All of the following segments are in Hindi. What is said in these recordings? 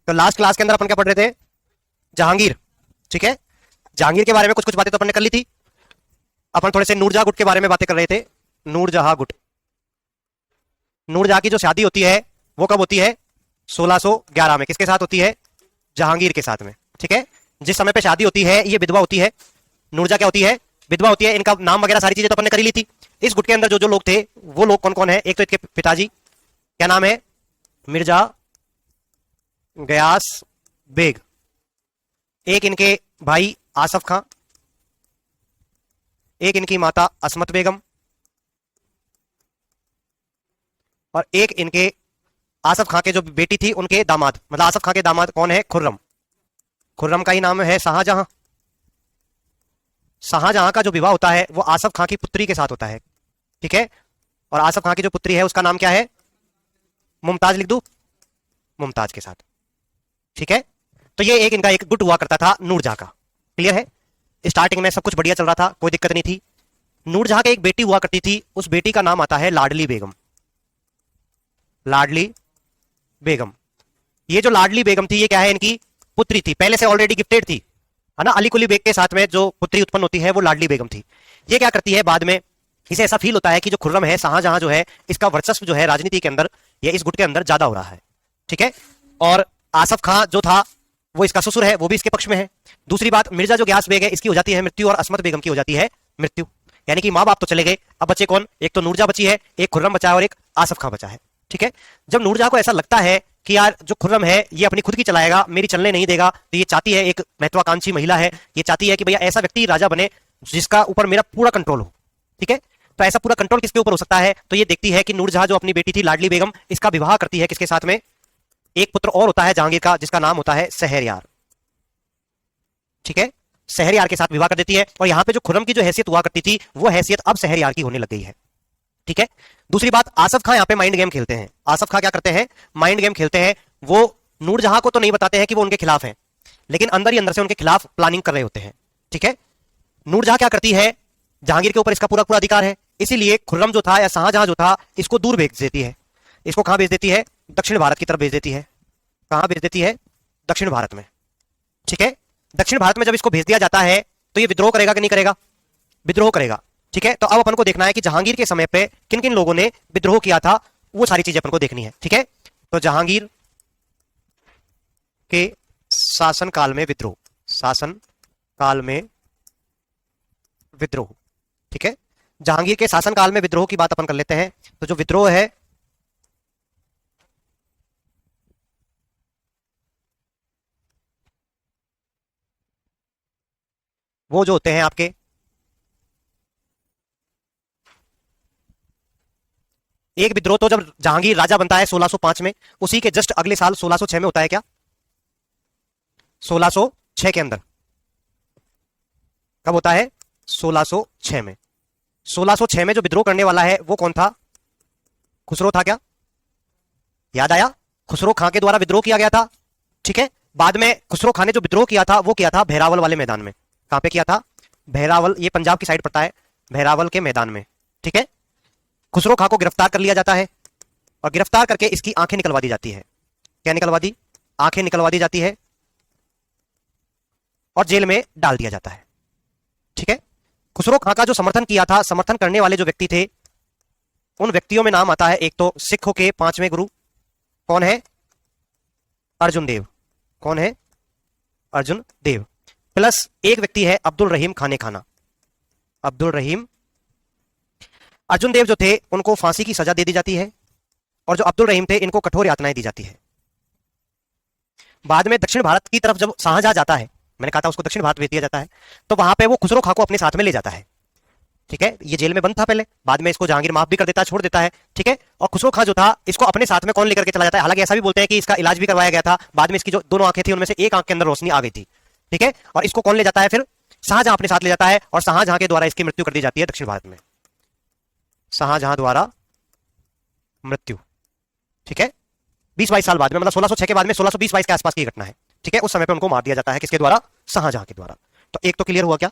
तो लास्ट क्लास के अंदर अपन क्या पढ़ रहे थे? जहांगीर। ठीक है, जहांगीर के बारे में कुछ कुछ बातें तो अपन ने कर ली थी। अपन थोड़े से नूरजहां गुट के बारे में बातें कर रहे थे। नूरजहां गुट, नूरजहां की जो शादी होती है वो कब होती है? 1611 में। किसके साथ होती है? जहांगीर के साथ में। ठीक है, जिस समय पे शादी होती है ये विधवा होती है। नूरजहां क्या होती है? विधवा होती है। इनका नाम वगैरह सारी चीजें तो अपन ने कर ही ली थी। इस गुट के अंदर जो जो लोग थे वो लोग कौन कौन है? एक तो इनके पिताजी, क्या नाम है? मिर्जा गयास बेग। एक इनके भाई आसफ खां, एक इनकी माता असमत बेगम, और एक इनके आसफ खां के जो बेटी थी उनके दामाद, मतलब आसफ खां के दामाद कौन है? खुर्रम। खुर्रम का ही नाम है शाहजहां। शाहजहां का जो विवाह होता है वो आसफ खां की पुत्री के साथ होता है। ठीक है, और आसफ खां की जो पुत्री है उसका नाम क्या है? मुमताज लिख दू? मुमताज के साथ। ठीक है, तो ये एक इनका एक गुट हुआ करता था नूरजहां का। क्लियर है? स्टार्टिंग में सब कुछ बढ़िया चल रहा था, कोई दिक्कत नहीं थी। नूरजहां की एक बेटी हुआ करती थी, उस बेटी का नाम आता है लाडली बेगम। लाडली बेगम। ये जो लाडली बेगम थी ये क्या है? इनकी पुत्री थी, पहले से ऑलरेडी गिफ्टेड थी, है ना। अली कुली बेग के साथ में जो पुत्री उत्पन्न होती है वो लाडली बेगम थी। ये क्या करती है बाद में, इसे ऐसा फील होता है कि जो खुर्रम है, शाहजहां जो है, इसका वर्चस्व जो है राजनीति के अंदर या इस गुट के अंदर ज्यादा हो रहा है। ठीक है, और आसफ खां जो था वो इसका ससुर है, वो भी इसके पक्ष में है। दूसरी बात, मिर्जा जो गयास बेग है इसकी हो जाती है मृत्यु और असमत बेगम की हो जाती है मृत्यु। यानी कि माँ बाप तो चले गए, अब बच्चे कौन? एक तो नूरजहां बची है, एक खुर्रम बचा है और एक आसफ खां बचा है। ठीक है, जब नूरजहां को ऐसा लगता है कि यार जो खुर्रम है ये अपनी खुद की चलाएगा, मेरी चलने नहीं देगा, तो ये चाहती है, एक महत्वाकांक्षी महिला है, ये चाहती है कि भैया ऐसा व्यक्ति राजा बने जिसका ऊपर मेरा पूरा कंट्रोल हो। ठीक है, तो ऐसा पूरा कंट्रोल किसके ऊपर हो सकता है? तो ये देखती है कि नूरजहां जो अपनी बेटी थी लाडली बेगम, इसका विवाह करती है किसके साथ में? एक पुत्र और होता है जहांगीर का जिसका नाम होता है शहरयार। ठीक है, शहरयार के साथ विवाह कर देती है, और यहां पे जो खुर्रम की जो हैसियत हुआ करती थी वो हैसियत अब शहरयार की होने लग गई है। ठीक है, दूसरी बात, आसफ खां यहां पे माइंड गेम खेलते हैं। आसफ खां क्या करते हैं? माइंड गेम खेलते हैं। वो नूरजहां को तो नहीं बताते हैं कि वो उनके खिलाफ हैं, लेकिन अंदर ही अंदर से उनके खिलाफ प्लानिंग कर रहे होते हैं। ठीक है, नूरजहां क्या करती है? जहांगीर के ऊपर इसका पूरा पूरा अधिकार है, इसीलिए खुर्रम जो था या शाहजहां जो था इसको दूर भेज देती है। इसको कहां भेज देती है? दक्षिण भारत की तरफ भेज देती है। कहां भेज देती है? दक्षिण भारत में। ठीक है, दक्षिण भारत में जब इसको भेज दिया जाता है तो ये विद्रोह करेगा कि नहीं करेगा? विद्रोह करेगा। ठीक है, तो अब अपन को देखना है कि जहांगीर के समय पे किन किन लोगों ने विद्रोह किया था, वो सारी चीजें अपन को देखनी है। ठीक है, तो जहांगीर के शासन काल में विद्रोह, शासन काल में विद्रोह। ठीक है, जहांगीर के शासन काल में विद्रोह की बात अपन कर लेते हैं। तो जो विद्रोह है वो जो होते हैं आपके एक विद्रोह तो जब जहांगीर राजा बनता है 1605 में, उसी के जस्ट अगले साल 1606 में होता है। क्या 1606 के अंदर कब होता है? 1606 में। 1606 में जो विद्रोह करने वाला है वो कौन था? खुसरो था। क्या याद आया? खुसरो खां के द्वारा विद्रोह किया गया था। ठीक है, बाद में खुसरो खां ने जो विद्रोह किया था वो किया था बहरावल वाले मैदान में। कहां पे किया था? बहरावल, ये पंजाब की साइड पड़ता है, बहरावल के मैदान में। ठीक है, खुसरो खां को गिरफ्तार कर लिया जाता है, और गिरफ्तार करके इसकी आंखें निकलवा दी जाती है। क्या निकलवा दी? आंखें निकलवा दी जाती है, और जेल में डाल दिया जाता है। ठीक है, खुसरो खां का जो समर्थन किया था, समर्थन करने वाले जो व्यक्ति थे, उन व्यक्तियों में नाम आता है एक तो सिखों के पांचवें गुरु, कौन है? अर्जुन देव। कौन है? अर्जुन देव। प्लस एक व्यक्ति है अब्दुल रहीम खाने खाना। अब्दुल रहीम। अर्जुन देव जो थे उनको फांसी की सजा दे दी जाती है, और जो अब्दुल रहीम थे इनको कठोर यातनाएं दी जाती है। बाद में दक्षिण भारत की तरफ जब शाहजहां जाता है, मैंने कहा था उसको दक्षिण भारत भेज दिया जाता है, तो वहां पे वो खुसरो खां को अपने साथ में ले जाता है। ठीक है, ये जेल में बंद था पहले, बाद में इसको जहांगीर माफ भी कर देता है, छोड़ देता है। ठीक है, और खुसरो खां जो था इसको अपने साथ में कौन लेकर के चला जाता है? हालांकि ऐसा भी बोलते हैं कि इसका इलाज भी करवाया गया था, बाद में इसकी जो दोनों आंखें थी उनमें से एक आंख के अंदर रोशनी आ गई थी। ठीक है, और इसको कौन ले जाता है? फिर शाहजहां अपने साथ ले जाता है, और शाहजहां के द्वारा इसकी मृत्यु कर दी जाती है दक्षिण भारत में। शाहजहां द्वारा मृत्यु। ठीक है, 20-22 साल बाद में, मतलब 1606 के बाद में 1620-22 के आसपास की घटना है। ठीक है, उस समय पे उनको मार दिया जाता है। किसके द्वारा? शाहजहां के द्वारा। तो एक तो क्लियर हुआ क्या?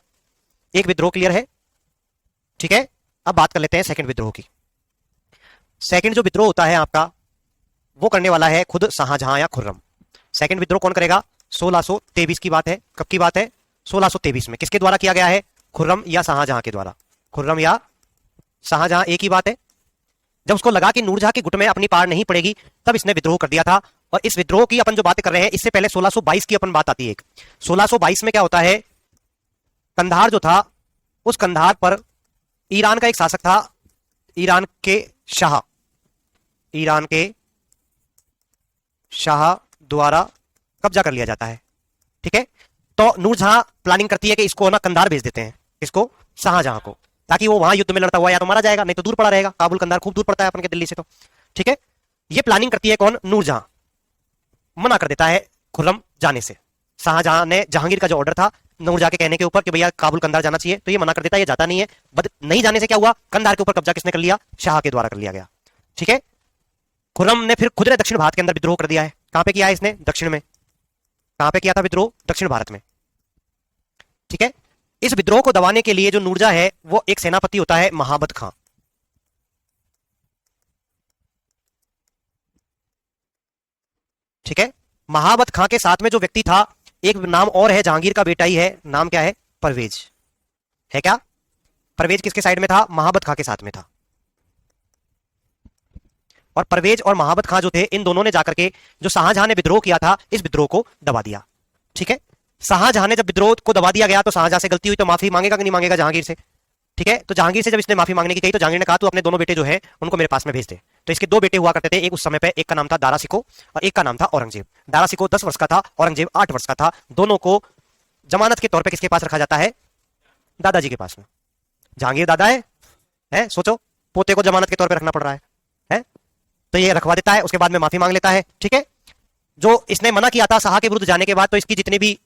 एक विद्रोह क्लियर है। ठीक है, अब बात कर लेते हैं सेकंड विद्रोह की। सेकंड जो विद्रोह होता है आपका, वो करने वाला है खुद शाहजहां या खुर्रम। सेकंड विद्रोह कौन करेगा? 1623 की बात है। कब की बात है? 1623 में। किसके द्वारा किया गया है? खुर्रम या शाहजहां के द्वारा। खुर्रम या शाहजहां, एक ही बात है। जब उसको लगा कि नूरजहां के गुट में अपनी पार नहीं पड़ेगी, तब इसने विद्रोह कर दिया था। और इस विद्रोह की अपन जो बातें कर रहे हैं, इससे पहले 1622 की अपन बात आती है। 1622 में क्या होता है? कंधार जो था, उस कंधार पर ईरान का एक शासक था, ईरान के शाह, ईरान के शाह द्वारा कब्जा कर लिया जाता है। ठीक है, तो नूरजहां प्लानिंग करती है कि इसको ना कंधार भेज देते हैं, इसको शाहजहां को, ताकि वो वहां युद्ध में लड़ता हुआ या तो मारा जाएगा, नहीं तो दूर पड़ा रहेगा। काबुल कंधार खूब दूर पड़ता है अपन के दिल्ली से तो। ठीक है, ये प्लानिंग करती है कौन? नूरजहां। मना कर देता है खुर्रम जाने से। शाहजहां ने जहांगीर का जो ऑर्डर था नूरजहां के कहने के ऊपर कि भैया काबुल कंधार जाना चाहिए, तो ये मना कर देता है, ये जाता नहीं है। नहीं जाने से क्या हुआ? कंधार के ऊपर कब्जा किसने कर लिया? शाह के द्वारा कर लिया गया। ठीक है, खुर्रम ने फिर खुद ने दक्षिण भारत के अंदर विद्रोह कर दिया है। कहां पे किया है इसने? दक्षिण में। कहां पे किया था विद्रोह? दक्षिण भारत में। ठीक है, इस विद्रोह को दबाने के लिए जो नूरजहां है, वो एक सेनापति होता है महाबत खां। ठीक है, महाबत खां के साथ में जो व्यक्ति था, एक नाम और है, जहांगीर का बेटा ही है, नाम क्या है? परवेज है। क्या परवेज किसके साइड में था? महाबत खां के साथ में था। और परवेज और महाबत खां जो थे, इन दोनों ने जाकर के जो शाहजहां ने विद्रोह किया था, इस विद्रोह को दबा दिया। ठीक है, शाहजहां ने जब विद्रोह को दबा दिया गया, तो शाहजहां से गलती हुई तो माफी मांगेगा कि नहीं मांगेगा जहांगीर से? ठीक है, तो जहांगीर से जब इसने माफी मांगने की कही, तो जहांगीर ने कहा तू अपने दोनों बेटे जो है उनको मेरे पास में भेज दे। तो इसके दो बेटे हुआ करते थे, एक उस समय पे, एक का नाम था दारा सिको और एक का नाम था औरंगजेब। दारा सिको 10 वर्ष का था, औरंगजेब 8 वर्ष का था। दोनों को जमानत के तौर पर किसके पास रखा जाता है? दादाजी के पास में। जहांगीर दादा है? सोचो, पोते को जमानत के तौर पर रखना पड़ रहा है? तो ये रखवा देता है, उसके बाद में माफी मांग लेता है। ठीक है, जो इसने मना किया था शाह के विरुद्ध जाने के बाद, तो इसकी जितनी भी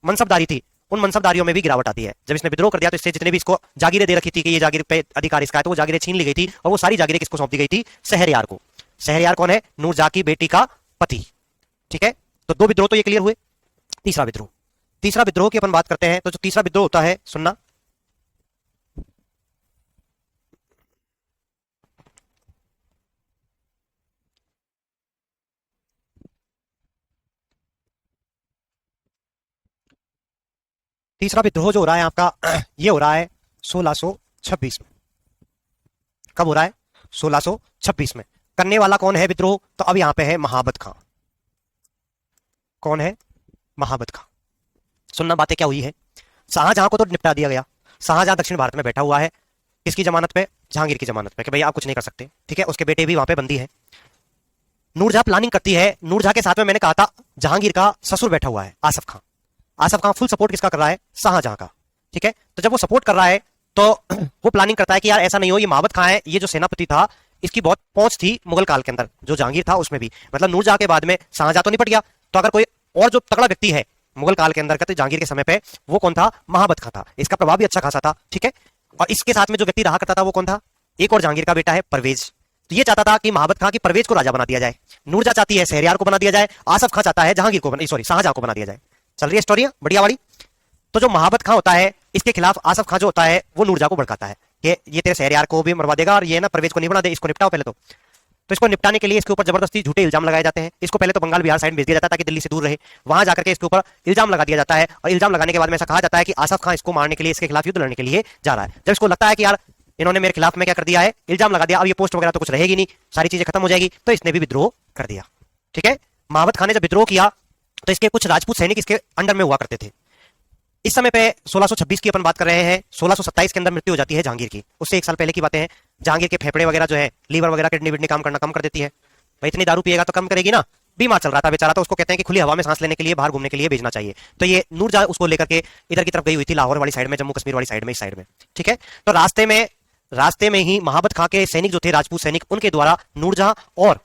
मनसबदारी थी, उन मनसबदारियों में भी गिरावट आती है। जब इसने विद्रोह कर दिया, तो इससे जितने भी इसको जागीरें दे रखी थी कि ये जागीर पे अधिकार इसका है, तो वो जागीरें छीन ली गई थी। और वो सारी जागीरें किसको सौंप दी गई थी? शहरयार को। शहरयार कौन है? नूरजहां की बेटी का पति। ठीक है, तो दो विद्रोह तो ये क्लियर हुए। तीसरा विद्रोह, तीसरा विद्रोह की अपन बात करते हैं। तो जो तीसरा विद्रोह होता है, सुनना, तीसरा विद्रोह जो हो रहा है आपका, ये हो रहा है 1626 में। कब हो रहा है? 1626 में। करने वाला कौन है विद्रोह? तो अब यहां पे है महाबत खां। कौन है? महाबत खां। सुनना बातें क्या हुई है। शाहजहां को तो निपटा दिया गया। शाहजहां दक्षिण भारत में बैठा हुआ है, किसकी जमानत पे? जहांगीर की जमानत पे, कि भाई आप कुछ नहीं कर सकते। ठीक है, उसके बेटे भी वहां पे बंदी है। नूरजहां प्लानिंग करती है, नूरजहां के साथ में मैंने कहा था जहांगीर का ससुर बैठा हुआ है, आसफ खां। आसफ खां फुल सपोर्ट किसका कर रहा है? शाहजहां का। ठीक है, तो जब वो सपोर्ट कर रहा है, तो वो प्लानिंग करता है कि यार ऐसा नहीं हो, ये महाबत खां है, ये जो सेनापति था, इसकी बहुत पहुंच थी मुगल काल के अंदर, जो जहांगीर था उसमें भी, मतलब नूरजहां के बाद में शाहजहां तो निपट गया, तो अगर कोई और जो तगड़ा व्यक्ति है मुगल काल के अंदर का, तो जहांगीर के समय पे वो कौन था? महाबत खां था। इसका प्रभाव भी अच्छा खासा था। ठीक है, और इसके साथ में जो व्यक्ति रहा करता था वो कौन था? एक और जहांगीर का बेटा है, परवेज। तो ये चाहता था कि महाबत खां की परवेज को राजा बना दिया जाए। नूरजहां चाहती है शहरयार को बना दिया जाए, आसफ खां चाहता है जहांगीर को, सॉरी, शाहजहां को बना दिया जाए। चल रही है स्टोरी बढ़िया वाली। तो जो महाबत खां होता है, इसके खिलाफ आसफ खां जो होता है, वो नूरजहां को भड़काता है कि ये तेरे शहरयार को भी मरवा देगा और ये ना परवेज को नहीं बना दे, इसको निपटाओ पहले तो इसको निपटाने के लिए इसके ऊपर जबरदस्ती झूठे इल्जाम लगाए जाते हैं। इसको पहले तो बंगाल बिहार साइड भेज दिया जाता है ताकि दिल्ली से दूर रहे। वहां जाकर के इसके ऊपर इल्जाम लगा दिया जाता है, और इल्जाम लगाने के बाद में ऐसा कहा जाता है कि आसफ खां इसको मारने के लिए, इसके खिलाफ युद्ध लड़ने के लिए जा रहा है। जब इसको लगता है कि यार इन्होंने मेरे खिलाफ में क्या कर दिया है, इल्जाम लगा दिया, अब ये पोस्ट वगैरह तो कुछ रहेगी नहीं, सारी चीजें खत्म हो जाएगी, तो इसने भी विद्रोह कर दिया। ठीक है, महाबत खां ने जब विद्रोह किया, तो इसके कुछ राजपूत सैनिक इसके अंडर में हुआ करते थे। इस समय पे 1626 की अपन बात कर रहे हैं। 1627 के अंदर मृत्यु हो जाती है जहांगीर की। उससे एक साल पहले की बातें हैं। जहांगीर के फेफड़े वगैरह जो है, लीवर वगैरह, किडनी विडनी काम करना कम कर देती है। भाई इतनी दारू पिएगा तो कम करेगी ना। बीमार चल रहा था बेचारा, तो उसको कहते हैं कि खुली हवा में सांस लेने के लिए, बाहर घूमने के लिए भेजना चाहिए। तो ये नूरजहां उसको लेकर के इधर की तरफ गई हुई थी, लाहौर वाली साइड में, जम्मू कश्मीर वाली साइड में, इस साइड में। ठीक है, तो रास्ते में ही महाबत खां के सैनिक जो थे, राजपूत सैनिक, उनके द्वारा नूरजहां और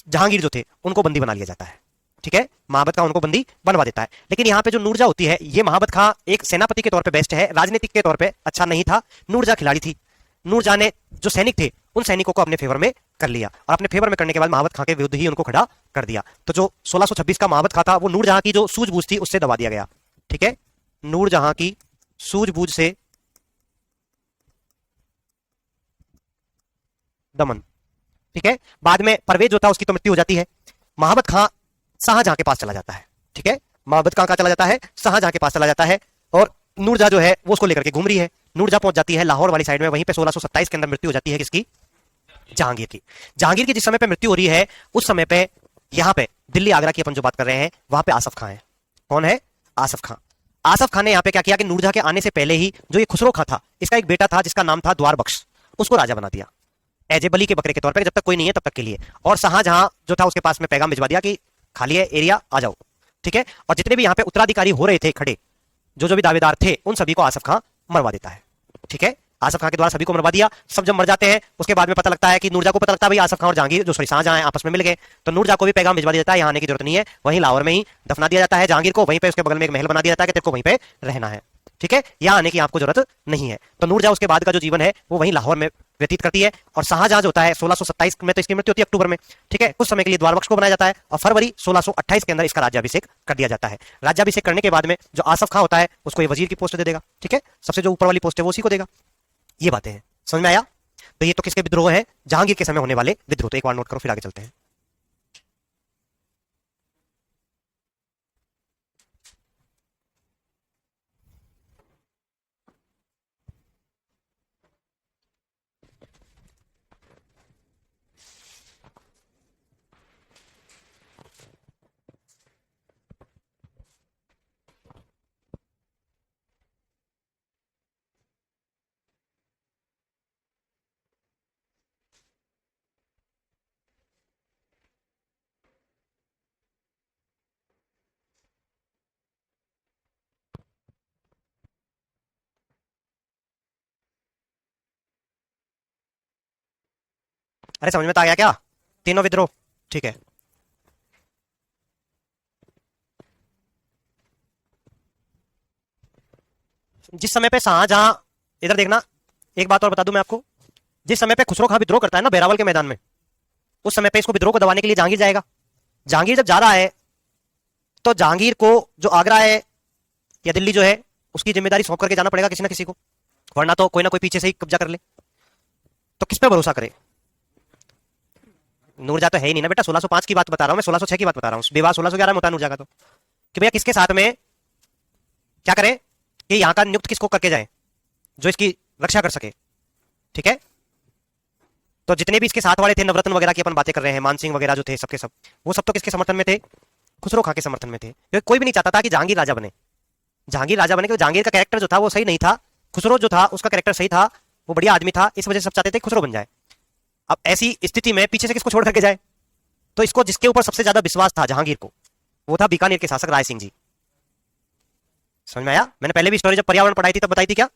जहांगीर जो थे उनको बंदी बना लिया जाता है। ठीक है, महाबत खां उनको बंदी बनवा देता है। लेकिन यहाँ पे जो नूरजहां होती है, ये महाबत खां एक सेनापति के तौर पे बेस्ट है, राजनीतिक के तौर पे अच्छा नहीं था। नूरजहां खिलाड़ी थी। नूरजहां ने जो सैनिक थे, उन सैनिकों को अपने फेवर में कर लिया, और अपने फेवर में करने के बाद महाबत खां के विरुद्ध ही उनको खड़ा कर दिया। तो जो 1626 का महाबत खां था, वो नूरजहां की जो सूझबूझ थी उससे दबा दिया गया। ठीक है, नूरजहां की सूझबूझ से दमन। ठीक है, बाद में परवेज जो था उसकी तो मृत्यु हो जाती है। महाबत खां शाहजहां के पास चला जाता है। ठीक है, मोहब्बत कहां चला जाता है, शाहजहां के पास चला जाता है। और नूरजहां जो है वो उसको लेकर के घूम रही है। नूरजहां पहुंच जाती है लाहौर वाली साइड में, वहीं पे 1627 के अंदर मृत्यु हो जाती है किसकी, जहांगीर की। जहांगीर की जिस समय पे मृत्यु हो रही है उस समय पे यहां पे दिल्ली आगरा की अपन जो बात कर रहे हैं वहां पे आसफ खां है। कौन है, आसफ खां। आसफ खां ने यहां पे क्या किया कि नूरजहां के आने से पहले ही जो ये खुसरो खां था, इसका एक बेटा था जिसका नाम था द्वार बख्श, उसको राजा बना दिया एज ए बली के बकरे के तौर पर, जब तक कोई नहीं है तब तक के लिए। और शाहजहां जो था उसके पास में पैगाम भिजवा दिया कि खाली है एरिया, आ जाओ। ठीक है, और जितने भी यहाँ पे उत्तराधिकारी हो रहे थे खड़े, जो भी दावेदार थे, उन सभी को आसफ खां मरवा देता है। ठीक है, आसफ खां के द्वारा सभी को मरवा दिया। सब जब मर जाते हैं उसके बाद में पता लगता है कि नूरजहां को पता लगता है भाई आसफ खां और जहांगीर जो सॉरी शाहजहां आपस में मिल गए, तो नूरजहां को भी पैगाम भिजवा दिया जाता है यहाँ आने की जरूरत नहीं है, वहीं लाहौर में ही दफना दिया जाता है जहांगीर को, वहीं पे उसके बगल में एक महल बना दिया जाता है कि तेरे को वहीं पे रहना है। ठीक है, यहाँ आने की आपको जरूरत नहीं है। तो नूरजहां उसके बाद का जो जीवन है वो वहीं लाहौर में व्यतीत करती है। और शाहजहां जो होता है 1627 में तो इसकी मृत्यु होती है अक्टूबर में। ठीक है, कुछ समय के लिए द्वार बख्श को बनाया जाता है और फरवरी 1628 के अंदर इसका राज्याभिषेक कर दिया जाता है। राज्याभिषेक करने के बाद में जो आसफ खां होता है उसको ये वजीर की पोस्ट दे देगा। ठीक है, सबसे जो ऊपर वाली पोस्ट है वो उसी को देगा। ये बातें हैं, समझ में आया। तो ये तो किसके विद्रोह हैं, जहांगीर के समय होने वाले विद्रोह। तो एक बार नोट करो, फिर आगे चलते हैं। अरे समझ में तो आ गया क्या, तीनों विद्रोह। ठीक है, जिस समय पे शाहजहां, इधर देखना, एक बात और बता दूं मैं आपको, जिस समय पे खुसरो खां विद्रोह करता है ना बेरावल के मैदान में, उस समय पे इसको विद्रोह को दबाने के लिए जहांगीर जाएगा। जहांगीर जब जा रहा है तो जहांगीर को जो आगरा है या दिल्ली जो है उसकी जिम्मेदारी सौंप करके जाना पड़ेगा किसी ना किसी को, वरना तो कोई ना कोई पीछे से ही कब्जा कर ले। तो किस पे भरोसा करे, नूरजहां तो है ही नहीं ना बेटा। 1605 की बात बता रहा हूं मैं, 1606 की बात बता रहा हूं। विवाह 1611 में होता है नूरजहां का। तो कि भैया किसके साथ में क्या करें कि यहाँ का नियुक्त किसको करके जाए जो इसकी रक्षा कर सके। ठीक है, तो जितने भी इसके साथ वाले थे, नवरत्न वगैरह की अपन बातें कर रहे हैं, मानसिंह वगैरह जो थे सबके सब, वो सब तो किसके समर्थन में थे, खुसरो खां के समर्थन में थे। क्योंकि कोई भी नहीं चाहता था कि जहांगीर राजा बने। जहांगीर राजा बने क्योंकि जहांगीर का कैरेक्टर जो था वो सही नहीं था, खुसरो जो था उसका कैरेक्टर सही था, वो बढ़िया आदमी था, इस वजह से सब चाहते थे खुसरो बन जाए। अब ऐसी स्थिति में पीछे से किसको छोड़ करके जाए, तो इसको जिसके ऊपर सबसे ज्यादा विश्वास था जहांगीर को, वो था बीकानेर के शासक राय सिंह जी। समझ में आया, मैंने पहले भी स्टोरी जब पर्यावरण पढ़ाई थी तब बताई थी क्या,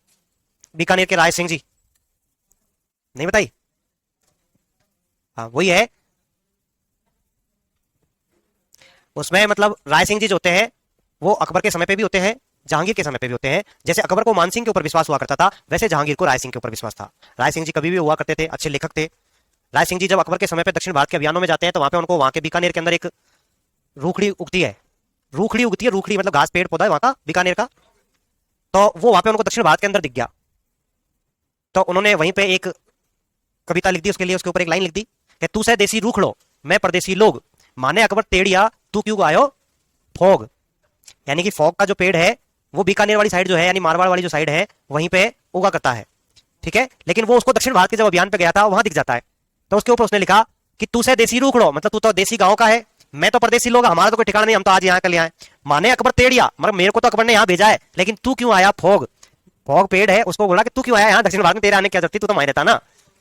बीकानेर के राय सिंह जी, नहीं बताई। हाँ वही है, उसमें मतलब राय सिंह जी जो होते हैं वो अकबर के समय पे भी होते हैं, जहांगीर के समय पे भी होते हैं। जैसे अकबर को मानसिंह के ऊपर विश्वास हुआ करता था, वैसे जहांगीर को राय सिंह के ऊपर विश्वास था। राय सिंह जी कभी भी हुआ करते थे, अच्छे लेखक थे। राय सिंह जी जब अकबर के समय पे दक्षिण भारत के अभियानों में जाते हैं तो वहां पे उनको वहां के बीकानेर के अंदर एक रूखड़ी उगती है, रूखड़ी उगती है, रूखड़ी मतलब घास पेड़ पौधा है वहां का बीकानेर का, तो वो वहां पे उनको दक्षिण भारत के अंदर दिख गया। तो उन्होंने वहीं पे एक कविता लिख दी उसके लिए, उसके ऊपर एक लाइन लिख दी कि तू से देसी रूखड़ो मैं परदेसी लोग, माने अकबर टेढ़िया तू क्यों आयो फोग। यानी कि फोग का जो पेड़ है वो बीकानेर वाली साइड जो है, यानी मारवाड़ वाली जो साइड है, वहीं पे उगा करता है। ठीक है, लेकिन वो उसको दक्षिण भारत के जब अभियान पे गया था वहां दिख जाता है। तो उसके ऊपर उसने लिखा कि तू से देसी रूखड़ो, मतलब तू तो देसी गांव का है, मैं तो परदेसी लोग, हमारा तो कोई ठिकाना नहीं, हम तो आज यहाँ कल यहाँ है। माने अकबर टेढ़िया, मतलब मेरे को तो अकबर ने यहाँ भेजा है, लेकिन तू क्यों आया फोग। फोग पेड़ है, उसको बोला कि तू क्यों आया यहाँ दक्षिण भारत में, तेरे आने की क्या जरूरत थी, तू तो वहीं रहता ना,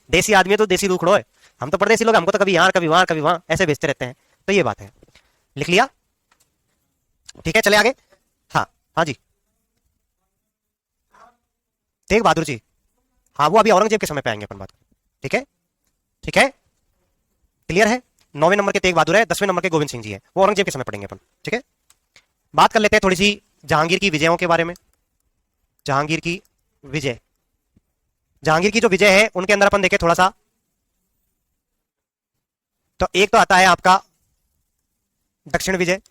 देसी आदमी है तो देसी रूखड़ो है, हम तो परदेसी लोग, हमको तो कभी यहाँ कभी वहां कभी वहां ऐसे भेजते रहते हैं। तो ये बात है, लिख लिया। ठीक है, चले आगे। हाँ हाँ जी, तेग बहादुर जी, हाँ वो अभी औरंगजेब के समय पे आएंगे अपन बात। ठीक है, ठीक है, क्लियर है। 9वें नंबर के तेग बहादुर है, 10वें नंबर के गोविंद सिंह जी है, वो औरंगजेब के समय पढ़ेंगे अपन। ठीक है, बात कर लेते हैं थोड़ी सी जहांगीर की विजयों के बारे में। जहांगीर की विजय, जहांगीर की जो विजय है उनके अंदर अपन देखें थोड़ा सा, तो एक तो आता है आपका दक्षिण विजय।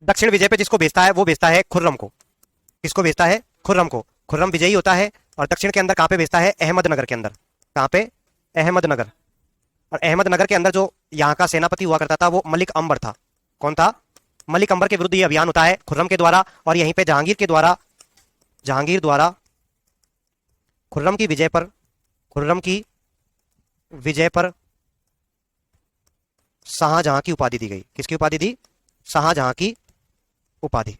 दक्षिण विजय पे जिसको भेजता है वो भेजता है खुर्रम को। किसको भेजता है, खुर्रम को। खुर्रम विजयी होता है और दक्षिण के अंदर कहां पे भेजता है, अहमदनगर के अंदर। कहां पे, अहमदनगर। और अहमदनगर के अंदर जो यहाँ का सेनापति हुआ करता था वो मलिक अंबर था। कौन था? मलिक अंबर के विरुद्ध ये अभियान होता है खुर्रम के द्वारा, और यहीं पे जहांगीर द्वारा खुर्रम की विजय पर शाहजहां की उपाधि दी गई। किसकी उपाधि दी? शाहजहां की उपाधि।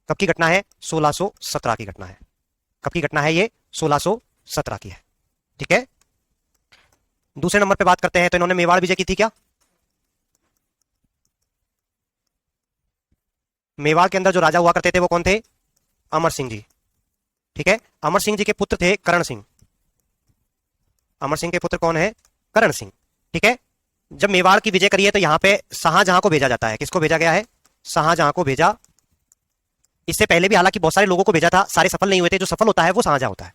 कब की घटना है? 1617 की घटना है। कब की घटना है ये? 1617 की है। ठीक है, दूसरे नंबर पे बात करते हैं तो इन्होंने मेवाड़ विजय की थी क्या? मेवाड़ के अंदर जो राजा हुआ करते थे वो कौन थे? अमर सिंह जी। ठीक है, अमर सिंह जी के पुत्र थे करण सिंह। अमर सिंह के पुत्र कौन है? करण सिंह। ठीक है, जब मेवाड़ की विजय करी है तो यहां पे शाहजहां को भेजा जाता है। किसको भेजा गया है? शाहजहां को भेजा। इससे पहले भी हालांकि बहुत सारे लोगों को भेजा था, सारे सफल नहीं हुए थे। जो सफल होता है वो शाहजहां होता है।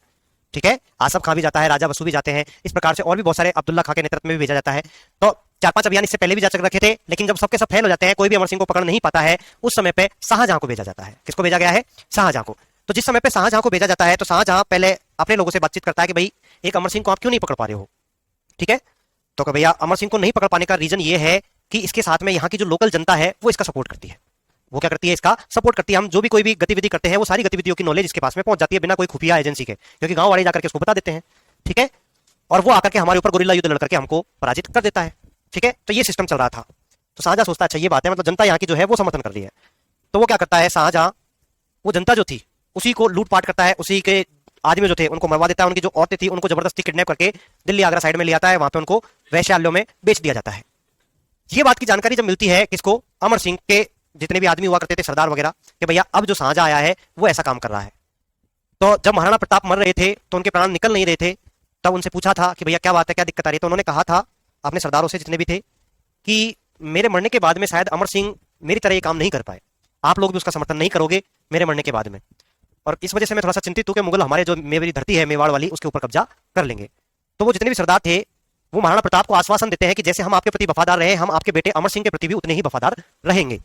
ठीक है, आसफ खां भी जाता है, राजा बसु भी जाते हैं, इस प्रकार से और भी बहुत सारे, अब्दुल्ला खां के नेतृत्व में भी भेजा जाता है। तो 4-5 अभियान इससे पहले भी जा रखे थे, लेकिन जब सबके सब फेल हो जाते हैं, कोई भी अमर सिंह को पकड़ नहीं पाता है, उस समय पे शाहजहां को भेजा जाता है। किसको भेजा गया है? शाहजहां को। तो जिस समय पे शाहजहां को भेजा जाता है तो शाहजहां पहले अपने लोगों से बातचीत करता है कि भाई एक अमर सिंह को आप क्यों नहीं पकड़ पा रहे हो? ठीक है, तो भैया अमर सिंह को नहीं पकड़ पाने का रीजन ये है कि इसके साथ में यहाँ की जो लोकल जनता है वो इसका सपोर्ट करती है। वो क्या करती है? इसका सपोर्ट करती है। हम जो भी कोई भी गतिविधि करते हैं वो सारी गतिविधियों की नॉलेज इसके पास में पहुंच जाती है बिना कोई खुफिया एजेंसी के, क्योंकि गांव वाले जाकर के उसको बता देते हैं। ठीक है, और वो आकर के हमारे ऊपर गोरिल्ला युद्ध लड़ करके हमको पराजित कर देता है। ठीक है, तो ये सिस्टम चल रहा था। तो शाहजहां सोचता है अच्छा ये बात है, मतलब जनता यहाँ की जो है वो समर्थन कर रही है। तो वो क्या करता है? शाहजहां वो जनता जो थी उसी को लूटपाट करता है, उसी के आदमी जो थे उनको मरवा देता है, उनकी जो औरतें थी उनको जबरदस्ती किडनैप करके दिल्ली आगरा साइड में ले आता है, वहां पे उनको वैश्यालयों में बेच दिया जाता है। ये बात की जानकारी जब मिलती है किसको? अमर सिंह के जितने भी आदमी हुआ करते थे, सरदार वगैरह, कि भैया अब जो शाहजहां आया है वो ऐसा काम कर रहा है। तो जब महाराणा प्रताप मर रहे थे तो उनके प्राण निकल नहीं रहे थे, तब उनसे पूछा था कि भैया क्या बात है, क्या दिक्कत आ रही है? तो उन्होंने कहा था अपने सरदारों से जितने भी थे कि मेरे मरने के बाद में शायद अमर सिंह मेरी तरह ये काम नहीं कर पाए, आप लोग भी उसका समर्थन नहीं करोगे मेरे मरने के बाद में, और इस वजह से मैं थोड़ा सा चिंतित हूं कि मुगल हमारे जो मेरी धरती है मेवाड़ वाली उसके ऊपर कब्जा कर लेंगे। तो वो जितने भी सरदार थे वो महाराणा प्रताप को आश्वासन देते हैं कि जैसे हम आपके प्रति वफादार रहे, हम आपके बेटे अमर सिंह के प्रति भी उतने ही वफादार रहेंगे।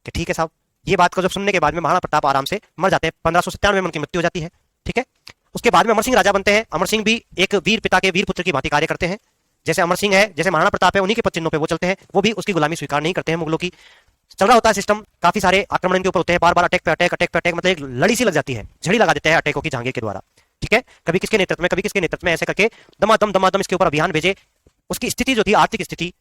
कि ठीक है साहब। ये बात को जब सुनने के बाद में महाराणा प्रताप आराम से मर जाते हैं। 1597 में उनकी मृत्यु हो जाती है। ठीक है, उसके बाद में अमर सिंह राजा बनते हैं। अमर सिंह भी एक वीर पिता के वीर पुत्र की भांति कार्य करते हैं। जैसे अमर सिंह है, जैसे महाराणा प्रताप है, उन्हीं के पद चिन्हों पे वो चलते हैं। वो भी उसकी गुलामी स्वीकार नहीं करते हैं मुगलों की। चल रहा होता है सिस्टम, काफी सारे आक्रमण इनके ऊपर होते हैं, बार बार अटैक पे अटैक, अटैक पे अटैक, मतलब एक लड़ी सी लग जाती है, झड़ी लगा देते हैं अटैकों की जहांगीर के द्वारा। ठीक है, कभी किसके नेतृत्व में, कभी किसके नेतृत्व में, ऐसे करके दमादम इसके ऊपर अभियान भेजे। उसकी स्थिति जो थी, आर्थिक स्थिति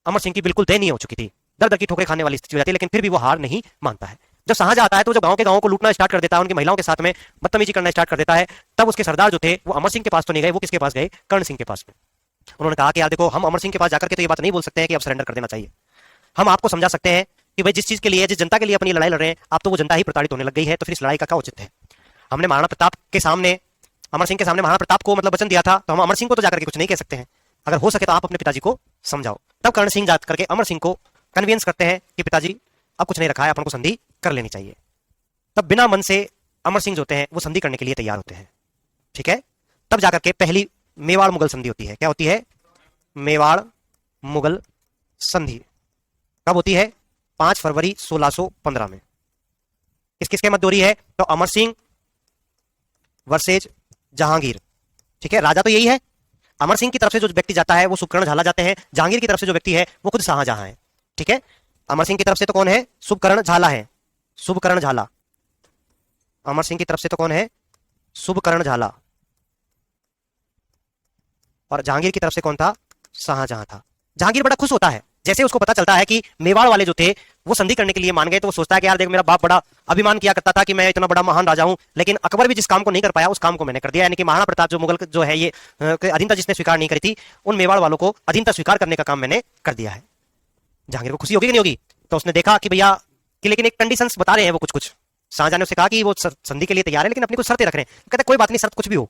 अमर सिंह की बिल्कुल दयनीय हो चुकी थी, दर दर की ठोकरें खाने वाली स्थिति हो जाती है, लेकिन फिर भी वो हार नहीं मानता है। जब शाहजहां आता है तो जब गांव के गांव को लूटना स्टार्ट कर देता है, उनकी महिलाओं के साथ में बदतमीजी करना स्टार्ट कर देता है, तब उसके सरदार जो थे वो अमर सिंह के पास तो नहीं गए, वो किसके पास गए? कर्ण सिंह के पास में। उन्होंने कहा कि यार देखो, हम अमर सिंह के पास जाकर के तो ये बात नहीं बोल सकते हैं कि अब सरेंडर कर देना चाहिए। हम आपको समझा सकते हैं कि भाई जिस चीज के लिए, जिस जनता के लिए अपनी लड़ाई लड़ रहे हैं, आप तो वो जनता ही प्रताड़ित होने लग गई है, तो फिर इस लड़ाई का क्या उचित है? हमने महाराणा प्रताप के सामने, अमर सिंह के सामने महाराणा प्रताप को मतलब वचन दिया था, तो हम अमर सिंह को तो जाकर के कुछ नहीं कह सकते हैं। अगर हो सके तो आप अपने पिताजी को समझाओ। तब कर्ण सिंह जाकर करके अमर सिंह को कन्विंस करते हैं कि पिताजी अब कुछ नहीं रखा है, अपन को संधि कर लेनी चाहिए। तब बिना मन से अमर सिंह जो होते हैं वो संधि करने के लिए तैयार होते हैं। ठीक है, तब जाकर के पहली मेवाड़ मुगल संधि होती है। क्या होती है? मेवाड़ मुगल संधि कब होती है? 5 फरवरी 1615 में। किस किसके मध्य हो रही है? तो अमर सिंह वर्सेज जहांगीर। ठीक है, राजा तो यही है। अमर सिंह की तरफ से जो व्यक्ति जाता है वो सुबकर्ण झाला जाते हैं। जहांगीर की तरफ से जो व्यक्ति है वो खुद शाहजहां है। ठीक है, अमर सिंह की तरफ से तो कौन है? सुबकर्ण झाला है। सुबकर्ण झाला। अमर सिंह की तरफ से तो कौन है? सुबकर्ण झाला। और जहांगीर की तरफ से कौन था? शाहजहां था। जहांगीर बड़ा खुश होता है जैसे उसको पता चलता है कि मेवाड़ वाले जो थे वो संधि करने के लिए मान गए, तो वो सोचता है कि यार देख, मेरा बाप बड़ा अभिमान किया करता था कि मैं इतना बड़ा महान राजा हूं, लेकिन अकबर भी जिस काम को नहीं कर पाया उस काम को मैंने कर दिया। यानी कि महाराणा प्रताप जो मुगल जो है ये अधीनता जिसने स्वीकार नहीं करी थी, उन मेवाड़ वालों को अधीनता स्वीकार करने का काम मैंने कर दिया है। जहांगीर को खुशी होगी कि नहीं होगी? तो उसने देखा कि भैया कि लेकिन एक कंडीशंस बता रहे हैं वो कुछ। शाहजहां ने उससे कहा कि वो संधि के लिए तैयार है, लेकिन अपनी कुछ शर्तें रख रहे हैं। कहते कोई बात नहीं, शर्त कुछ भी हो,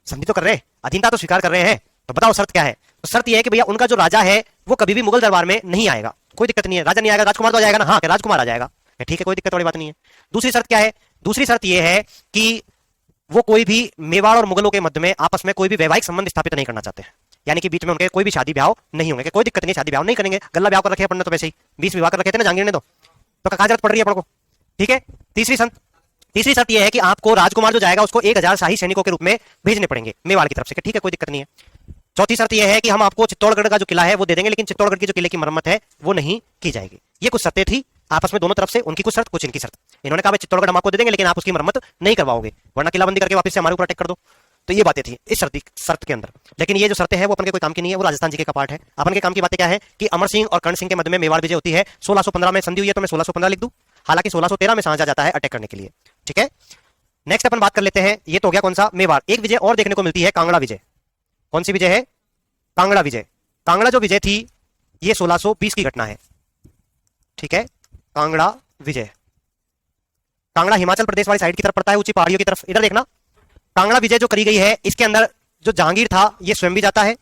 संधि तो कर रहे हैं, अधीनता तो स्वीकार कर रहे हैं, तो बताओ शर्त क्या है? तो शर्त यह है कि भैया उनका जो राजा है वो कभी भी मुगल दरबार में नहीं आएगा। कोई दिक्कत नहीं है, राजा नहीं आएगा, राजकुमार तो आ जाएगा ना? हाँ, राजकुमार आ जाएगा। ठीक है, कोई दिक्कत वाली बात नहीं है। दूसरी शर्त क्या है? दूसरी शर्त यह है कि वो कोई भी मेवाड़ और मुगलों के मध्य में आपस में कोई भी वैवाहिक संबंध स्थापित नहीं करना चाहते हैं, यानी कि बीच में उनके कोई भी शादी ब्याह नहीं होंगे। कोई दिक्कत नहीं, शादी ब्याह नहीं करेंगे, गल्ला ब्याह कर रखे अपन ने तो वैसे ही 20 विवाह कर रखे थे ना जहांगीर ने, तो कहाँ जरूरत पड़ रही है अपन को? ठीक है, तीसरी शर्त यह है कि आपको राजकुमार जो जाएगा उसको 1000 शाही सैनिकों के रूप में भेजने पड़ेंगे मेवाड़ की तरफ से। ठीक है, कोई दिक्कत नहीं है। चौथी शर्त यह है कि हम आपको चित्तौड़गढ़ का जो किला है वो दे देंगे, लेकिन चित्तौड़गढ़ की जो किले की मरम्मत है वो नहीं की जाएगी। ये कुछ शर्तें थी आपस में दोनों तरफ से, उनकी कुछ शर्त कुछ इनकी शर्त। इन्होंने कहा भाई चित्तौड़गढ़ हम आपको दे देंगे लेकिन आप उसकी मरम्मत नहीं करवाओगे, वरना किलाबंदी करके वापस से हमारे ऊपर अटैक कर दो। तो ये बातें थी इस शर्त के अंदर। लेकिन ये जो शर्तें हैं वो अपन के कोई काम की नहीं है, वो राजस्थान जी के कपाट है। अपन के काम की बातें क्या है कि अमर सिंह और कर्ण सिंह के मध्य में मेवाड़ विजय होती है। 1615 में संधि हुई है तो मैं 1615 लिख दूं, हालांकि 1613 में शाहजहां जाता है अटैक करने के लिए। ठीक है, नेक्स्ट अपन बात कर लेते हैं, ये तो हो गया कौन सा, मेवाड़। एक विजय और देखने को मिलती है, कांगड़ा विजय। कौन सी विजय है? कांगड़ा विजय। कांगड़ा जो विजय थी ये 1620 की घटना है। ठीक है, कांगड़ा विजय। कांगड़ा हिमाचल प्रदेश वाली साइड की तरफ पड़ता है, ऊंची पहाड़ियों की तरफ। इधर देखना, कांगड़ा विजय जो करी गई है इसके अंदर जो जहांगीर था ये स्वयं भी जाता है,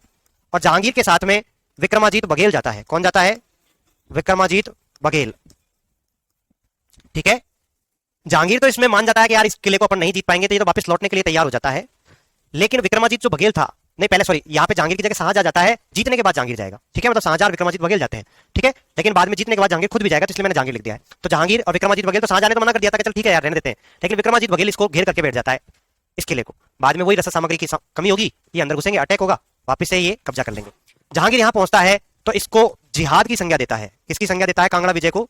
और जहांगीर के साथ में विक्रमाजीत बघेल जाता है। कौन जाता है? विक्रमाजीत बघेल। ठीक है, जहांगीर तो इसमें मान जाता है कि यार इस किले को अपन नहीं जीत पाएंगे, तो ये तो वापस लौटने के लिए तैयार हो जाता है। लेकिन विक्रमाजीत जो बघेल था, नहीं पहले सॉरी, यहाँ पे जहांगीर की जगह शाहजहां जाता है, जीतने के बाद जहांगीर जाएगा। ठीक है, मतलब शाहजहां और विक्रमाजीत बघेल जाते हैं। ठीक है, लेकिन बाद में जीतने के बाद जहांगीर खुद भी जाएगा, तो इसलिए मैंने जहांगीर लिख दिया है। तो जहांगीर और विक्रमाजीत बघेल, तो शाहजहां ने तो मना कर दिया था कि चल ठीक है यार रहने देते हैं, लेकिन विक्रमाजीत बघेल इसको घेर करके बैठ जाता है इस किले को। बाद में वही रसद सामग्री की कमी होगी, ये अंदर घुसेंगे, अटैक होगा, वापस से ये कब्जा कर लेंगे। जहांगीर यहां पहुंचता है तो इसको जिहाद की संज्ञा देता है। किसकी संज्ञा देता है? कांगड़ा विजय को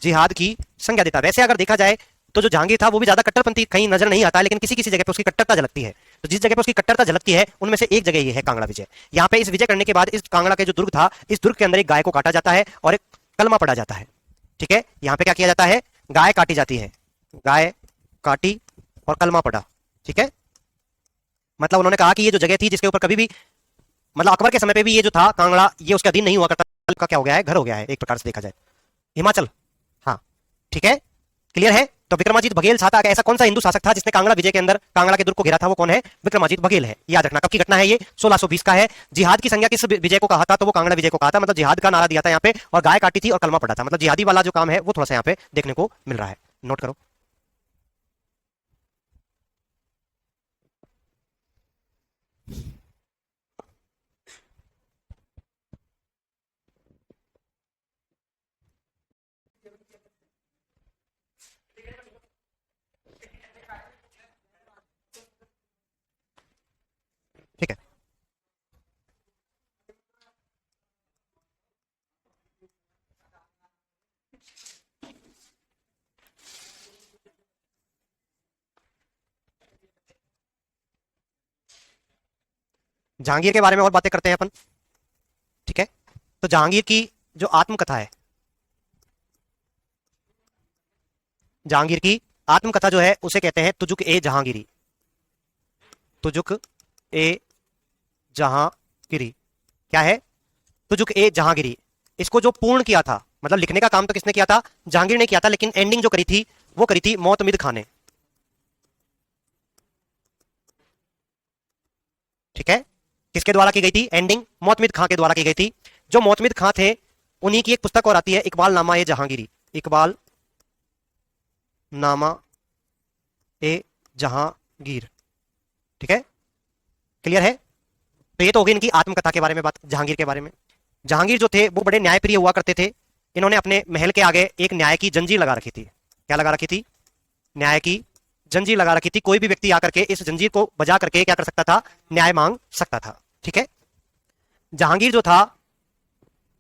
जिहाद की संज्ञा देता है। वैसे अगर देखा जाए तो जो जहांगीर था वो भी ज्यादा कट्टरपंथी कहीं नजर नहीं आता है, लेकिन किसी किसी जगह पे उसकी कट्टरता झलकती है। तो जिस जगह पे उसकी कट्टरता झलकती है उनमें से एक जगह ये है कांगड़ा विजय। यहाँ पे इस विजय करने के बाद इस कांगड़ा के जो दुर्ग था, इस दुर्ग के अंदर एक गाय को काटा जाता है और एक कलमा पड़ा जाता है। ठीक है, यहाँ पे क्या किया जाता है? गाय काटी जाती है, गाय काटी और कलमा पड़ा। ठीक है, मतलब उन्होंने कहा कि ये जो जगह थी जिसके ऊपर कभी भी, मतलब अकबर के समय पे भी ये जो था कांगड़ा, ये उसका अधीन नहीं हुआ करता, का क्या हो गया है? घर हो गया है एक प्रकार से देखा जाए, हिमाचल। हाँ ठीक है, क्लियर है। तो विक्रमाजीत बघेल था, ऐसा कौन सा हिंदू शासक था जिसने कांगड़ा विजय के अंदर कांगड़ा के दुर्ग को घेरा था? वो कौन है? विक्रमाजीत बघेल है। याद रखना, कब की घटना है ये? 1620 का है। जिहाद की संज्ञा किस विजय को कहा था? तो वो कांगड़ा विजय को कहा था, मतलब जिहाद का नारा दिया था यहाँ पे, और गाय काटी थी और कलमा पड़ा था, मतलब जिहादी वाला जो काम है वो थोड़ा सा यहाँ पे देखने को मिल रहा है, नोट करो। ठीक है, जहांगीर के बारे में और बातें करते हैं अपन। ठीक है, तो जहांगीर की जो आत्मकथा है, जहांगीर की आत्मकथा जो है उसे कहते हैं तुजुक ए जहांगीरी। तुजुक ए जहांगीरी क्या है? तुजुक ए जहांगीरी। इसको जो पूर्ण किया था, मतलब लिखने का काम तो किसने किया था? जहांगीर ने किया था, लेकिन एंडिंग जो करी थी वो करी थी मोतमिद खां ने। ठीक है, किसके द्वारा की गई थी एंडिंग? मोतमिद खां के द्वारा की गई थी। जो मोतमिद खां थे उन्हीं की एक पुस्तक और आती है, इकबाल नामा ए जहांगीरी। इकबाल नामा ए जहांगीर। ठीक है, क्लियर है। तो ये तो होगी इनकी आत्मकथा के बारे में बात, जहांगीर के बारे में। जहांगीर जो थे वो बड़े न्यायप्रिय हुआ करते थे। इन्होंने अपने महल के आगे एक न्याय की जंजीर लगा रखी थी। क्या लगा रखी थी? न्याय की जंजीर लगा रखी थी। कोई भी व्यक्ति आकर के इस जंजीर को बजा करके क्या कर सकता था? न्याय मांग सकता था। ठीक है, जहांगीर जो था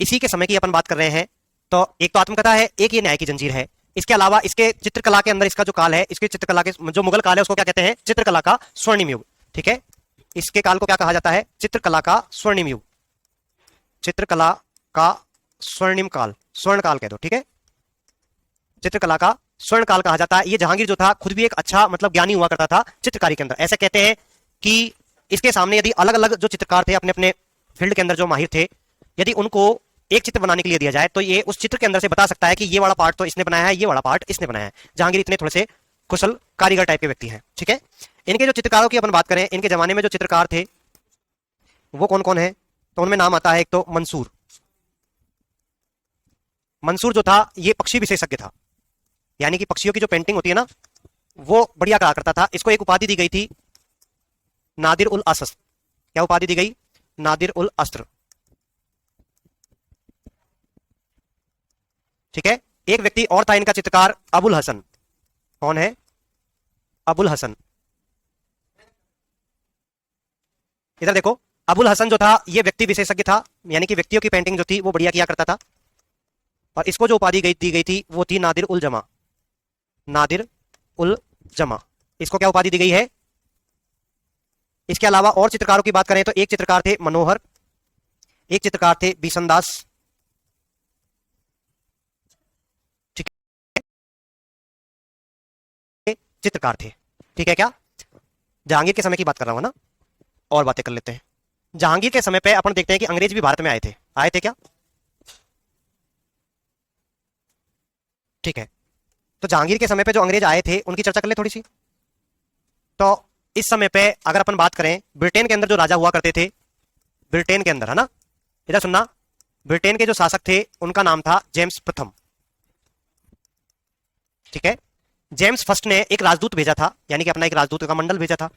इसी के समय की अपन बात कर रहे हैं। तो एक तो आत्मकथा है, एक ये न्याय की जंजीर है। इसके अलावा इसके चित्रकला के अंदर इसका जो काल है, इसके चित्रकला के जो मुगल काल है उसको क्या कहते हैं? चित्रकला का स्वर्णिम युग। ठीक है, इसके काल को क्या कहा जाता है? चित्रकला का स्वर्णिम युग, चित्रकला का स्वर्णिम काल, स्वर्ण काल कह दो। ठीक है, चित्रकला का स्वर्ण काल कहा जाता है। ये जहांगीर जो था खुद भी एक अच्छा मतलब ज्ञानी हुआ करता था चित्रकारी के अंदर। ऐसे कहते हैं कि इसके सामने यदि अलग अलग जो चित्रकार थे अपने अपने फील्ड के अंदर जो माहिर थे, यदि उनको एक चित्र बनाने के लिए दिया जाए तो ये उस चित्र के अंदर से बता सकता है कि ये वाला पार्ट तो इसने बनाया है, ये वाला पार्ट इसने बनाया है। जहांगीर इतने थोड़े से कुशल कारीगर टाइप के व्यक्ति हैं। ठीक है, इनके जो चित्रकारों की अपन बात करें, इनके जमाने में जो चित्रकार थे वो कौन कौन है? तो उनमें नाम आता है एक तो मंसूर। मंसूर जो था ये पक्षी विशेषज्ञ था, यानी कि पक्षियों की जो पेंटिंग होती है ना वो बढ़िया करा करता था। इसको एक उपाधि दी गई थी नादिर उल अस्र। क्या उपाधि दी गई? नादिर उल अस्र। ठीक है, एक व्यक्ति और था इनका चित्रकार, अबुल हसन। कौन है? अबुल हसन। इधर देखो, अबुल हसन जो था ये व्यक्ति विशेषज्ञ था, यानी कि व्यक्तियों की पेंटिंग जो थी वो बढ़िया किया करता था। और इसको जो उपाधि दी गई थी वो थी नादिर उल जमा। नादिर उल जमा, इसको क्या उपाधि दी गई है। इसके अलावा और चित्रकारों की बात करें तो एक चित्रकार थे मनोहर, एक चित्रकार थे बिशनदास, ठीक है, चित्रकार थे। ठीक है, क्या जहांगीर के समय की बात कर रहा हूं ना। और बातें कर लेते हैं। जहांगीर के समय पे अपन देखते हैं कि अंग्रेज भी भारत में आए थे। आए थे क्या? ठीक है, तो जहांगीर के समय पे जो अंग्रेज आए थे उनकी चर्चा कर ले थोड़ी सी। तो इस समय पे अगर अपन बात करें, ब्रिटेन के अंदर जो राजा हुआ करते थे, ब्रिटेन के अंदर, है ना, इधर सुनना, ब्रिटेन के जो शासक थे उनका नाम था जेम्स प्रथम। ठीक है, जेम्स फर्स्ट ने एक राजदूत भेजा था, यानी कि अपना एक राजदूत का मंडल भेजा था।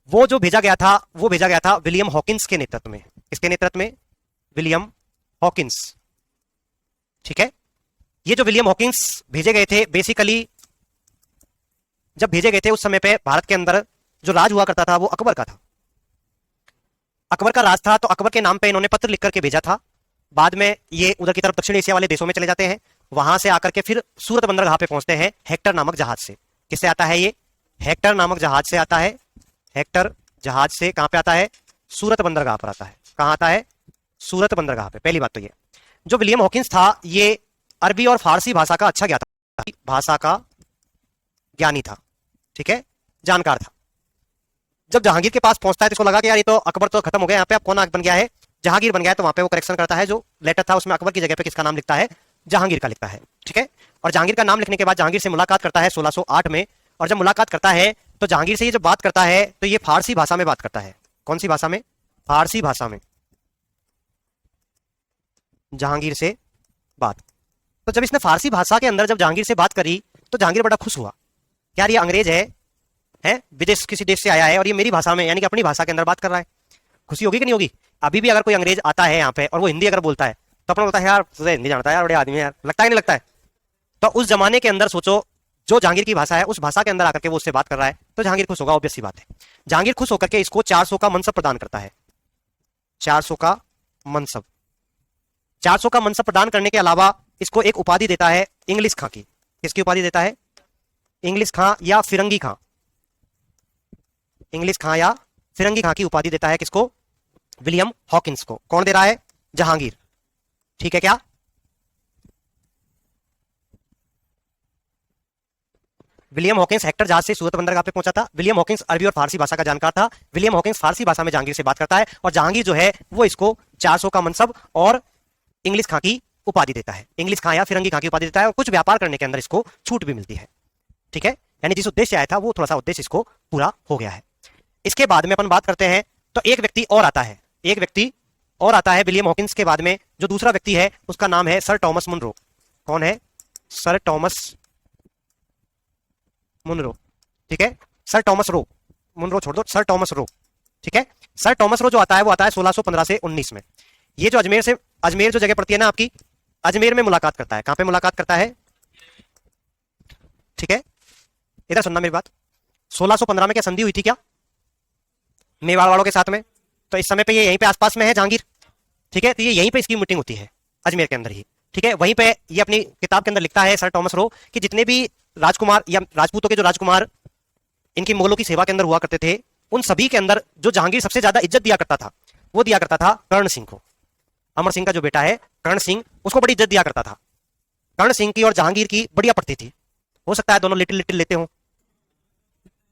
वो जो भेजा गया था वो भेजा गया था विलियम हॉकिंस के नेतृत्व में। किसके नेतृत्व में? William Hawkins. ठीक है, ये जो विलियम हॉकिंस भेजे गए थे, बेसिकली जब भेजे गए थे उस समय पे भारत के अंदर जो राज हुआ करता था वो अकबर का था। अकबर का राज था, तो अकबर के नाम पे इन्होंने पत्र लिख करके भेजा था। बाद में ये उधर की तरफ दक्षिण एशिया वाले देशों में चले जाते हैं, वहां से आकर के फिर सूरत बंदरगाह पे पहुंचते हैं हेक्टर नामक जहाज से। किससे आता है ये? हेक्टर नामक जहाज से आता है। हेक्टर जहाज से कहां पे आता है? सूरत बंदरगाह पर आता है। कहां आता है? सूरत बंदरगाह पे। पहली बात तो ये, जो विलियम हॉकिंस था ये अरबी और फारसी भाषा का अच्छा ज्ञाता, भाषा का ज्ञानी था। ठीक है, जानकार था। जब जहांगीर के पास पहुंचता है तो इसको लगा कि यार ये तो अकबर तो खत्म हो गया, यहाँ पे अब कौन बन गया है? जहांगीर बन गया है। तो वहां पे वो करेक्शन करता है, जो लेटर था उसमें अकबर की जगह पे किसका नाम लिखता है? जहांगीर का लिखता है। ठीक है, और जहांगीर का नाम लिखने के बाद जहांगीर से मुलाकात करता है 1608 में। और जब मुलाकात करता है तो जहांगीर से ये जब बात करता है तो ये फारसी भाषा में बात करता है। कौन सी भाषा में? फारसी भाषा में जहांगीर से बात। तो जब इसने फारसी भाषा के अंदर जब जहांगीर से बात करी तो जहांगीर बड़ा खुश हुआ, यार ये अंग्रेज है विदेश किसी देश से आया है और ये मेरी भाषा में, यानी कि अपनी भाषा के अंदर बात कर रहा है। खुशी होगी कि नहीं होगी? अभी भी अगर कोई अंग्रेज आता है यहाँ पे और वो हिंदी अगर बोलता है तो अपना बोलता है यार तुझे हिंदी जानता है यार, बड़े आदमी है यार, लगता है नहीं लगता है? तो उस जमाने के अंदर सोचो, जो जहांगीर की भाषा है उस भाषा के अंदर आकर के वो उससे बात कर रहा है, तो जहांगीर खुश होगा, ऑब्वियस सी बात है। जहांगीर खुश होकर के इसको 400 का मनसब प्रदान करता है। 400 का मनसब, 400 का मनसब प्रदान करने के अलावा इसको एक उपाधि देता है इंग्लिश खां की। किसकी उपाधि देता है? इंग्लिश खां या फिरंगी खां। इंग्लिश खां या फिरंगी खां की उपाधि देता है किसको? विलियम हॉकिंस को। कौन दे रहा है? जहांगीर। ठीक है, क्या विलियम हॉकिंस हेक्टर जहाज से सूरत बंदरगाह पे पहुंचा था। विलियम हॉकिंस अरबी और फारसी भाषा का जानकार था। विलियम हॉकिंस फारसी भाषा में जहांगीर से बात करता है और जहांगीर जो है वो इसको 400 का मनसब और इंग्लिश खां की उपाधि देता है। इंग्लिश खां या फिरंगी खां की उपाधि देता है और कुछ व्यापार करने के अंदर इसको छूट भी मिलती है। ठीक है, यानी जिस उद्देश्य आया था वो थोड़ा सा उद्देश्य इसको पूरा हो गया है। इसके बाद में अपन बात करते हैं तो एक व्यक्ति और आता है, एक व्यक्ति और आता है विलियम हॉकिंस के बाद में। जो दूसरा व्यक्ति है उसका नाम है सर टॉमस मुनरो। कौन है? Sir Thomas Munro. ठीक है, सर टॉमस रो, मुनरो छोड़ दो, सर टॉमस रो। ठीक है, सर टॉमस रो जो आता है वो आता है 1615 से 19 में। ये जो अजमेर जो जगह पड़ती है ना आपकी, अजमेर में मुलाकात करता है। कहां पे मुलाकात करता है? ठीक है, इधर सुनना मेरी बात। 1615 में क्या संधि हुई थी क्या मेवाड़ वालों के साथ में? तो इस समय पे ये यहीं पे आसपास में है जहांगीर। ठीक है, तो ये यहीं पे इसकी मीटिंग होती है अजमेर के अंदर ही। ठीक है, वहीं पे ये अपनी किताब के अंदर लिखता है सर टॉमस रो कि जितने भी राजकुमार या राजपूतों के जो राजकुमार इनकी मुगलों की सेवा के अंदर हुआ करते थे, उन सभी के अंदर जो जहांगीर सबसे ज्यादा इज्जत दिया करता था वो दिया करता था कर्ण सिंह को। अमर सिंह का जो बेटा है कर्ण सिंह, उसको बड़ी इज्जत दिया करता था। कर्ण सिंह की और जहांगीर की बढ़िया पड़ती थी। हो सकता है दोनों लिटिल लिटिल लेते हो।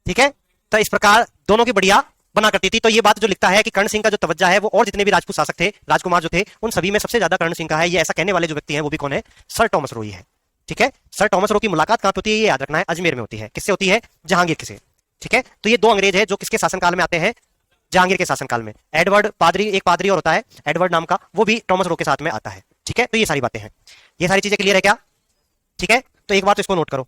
ठीक है, तो इस प्रकार दोनों की बढ़िया बना करती थी। तो ये बात जो लिखता है कि कर्ण सिंह का जो तवज्जा है वो और जितने भी राजपूत शासक थे, राजकुमार जो थे, उन सभी में सबसे ज्यादा कर्ण सिंह का है। ये ऐसा कहने वाले जो व्यक्ति हैं वो भी कौन है? सर टॉमस रो ही है। ठीक है, सर टॉमस रो की मुलाकात कहां होती है ये याद रखना है, अजमेर में होती है। किससे होती है? जहांगीर से। ठीक है, तो ये दो अंग्रेज है जो किसके शासनकाल में आते हैं? जहांगीर के शासनकाल में। एडवर्ड पादरी, एक पादरी और होता है एडवर्ड नाम का, वो भी टॉमस रो के साथ में आता है। ठीक है, तो ये सारी बातें हैं, ये सारी चीजें क्लियर है क्या? ठीक है, तो एक बात तो इसको नोट करो,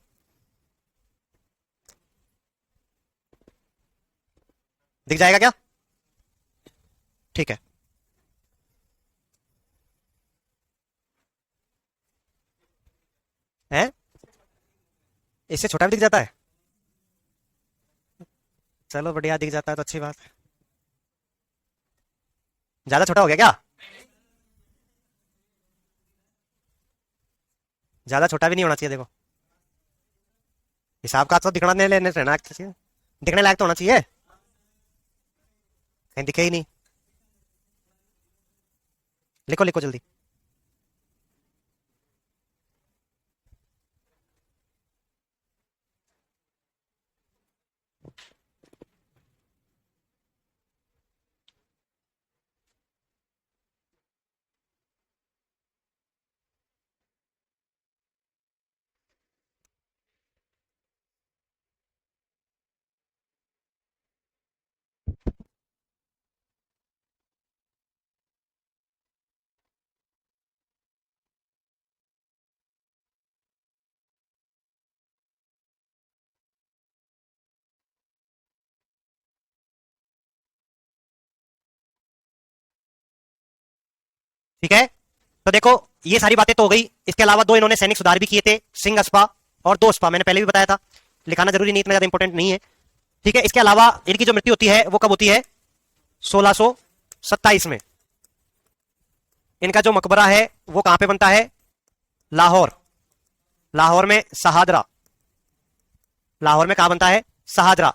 दिख जाएगा क्या? ठीक है, हैं? इससे छोटा भी दिख जाता है? चलो बढ़िया, दिख जाता है तो अच्छी बात है। ज्यादा छोटा हो गया क्या? ज्यादा छोटा भी नहीं होना चाहिए, देखो हिसाब का तो दिखना नहीं लेने रहना चाहिए, दिखने लायक तो होना चाहिए, कहीं दिखे ही नहीं। लिखो लिखो जल्दी। ठीक है, तो देखो ये सारी बातें तो हो गई, इसके अलावा दो इन्होंने सैनिक सुधार भी किए थे, सिंह अस्पा और दो अस्पा, मैंने पहले भी बताया था, लिखाना जरूरी नहीं, इतना ज्यादा इंपॉर्टेंट नहीं है। ठीक है, इसके अलावा इनकी जो मृत्यु होती है वो कब होती है? 1627 में। इनका जो मकबरा है वो कहां पे बनता है? लाहौर। लाहौर में सहादरा। लाहौर में कहां बनता है? सहादरा।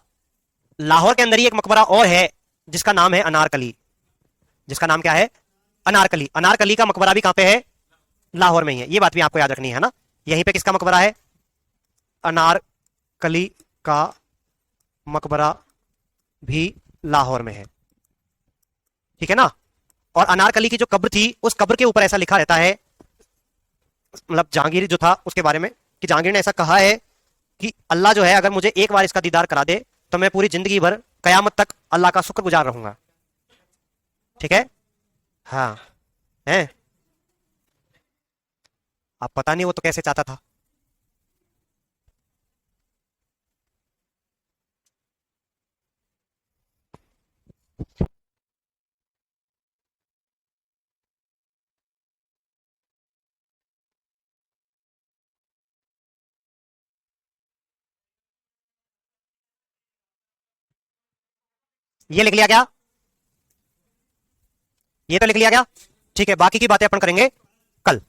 लाहौर के अंदर ही एक मकबरा और है जिसका नाम है अनारकली। जिसका नाम क्या है? अनारकली। अनारकली का मकबरा भी कहां पे है? लाहौर में ही है, ये बात भी आपको याद रखनी है ना। यहीं पे किसका मकबरा है? अनारकली का मकबरा भी लाहौर में है। ठीक है ना। और अनारकली की जो कब्र थी उस कब्र के ऊपर ऐसा लिखा रहता है, मतलब जहांगीर जो था उसके बारे में, कि जहांगीर ने ऐसा कहा है कि अल्लाह जो है अगर मुझे एक बार इसका दीदार करा दे तो मैं पूरी जिंदगी भर कयामत तक अल्लाह का शुक्रगुजार रहूंगा। ठीक है। हाँ। है। अब पता नहीं वो तो कैसे चाहता था। ये लिख लिया क्या? ये तो लिख लिया क्या? ठीक है, बाकी की बातें अपन करेंगे कल।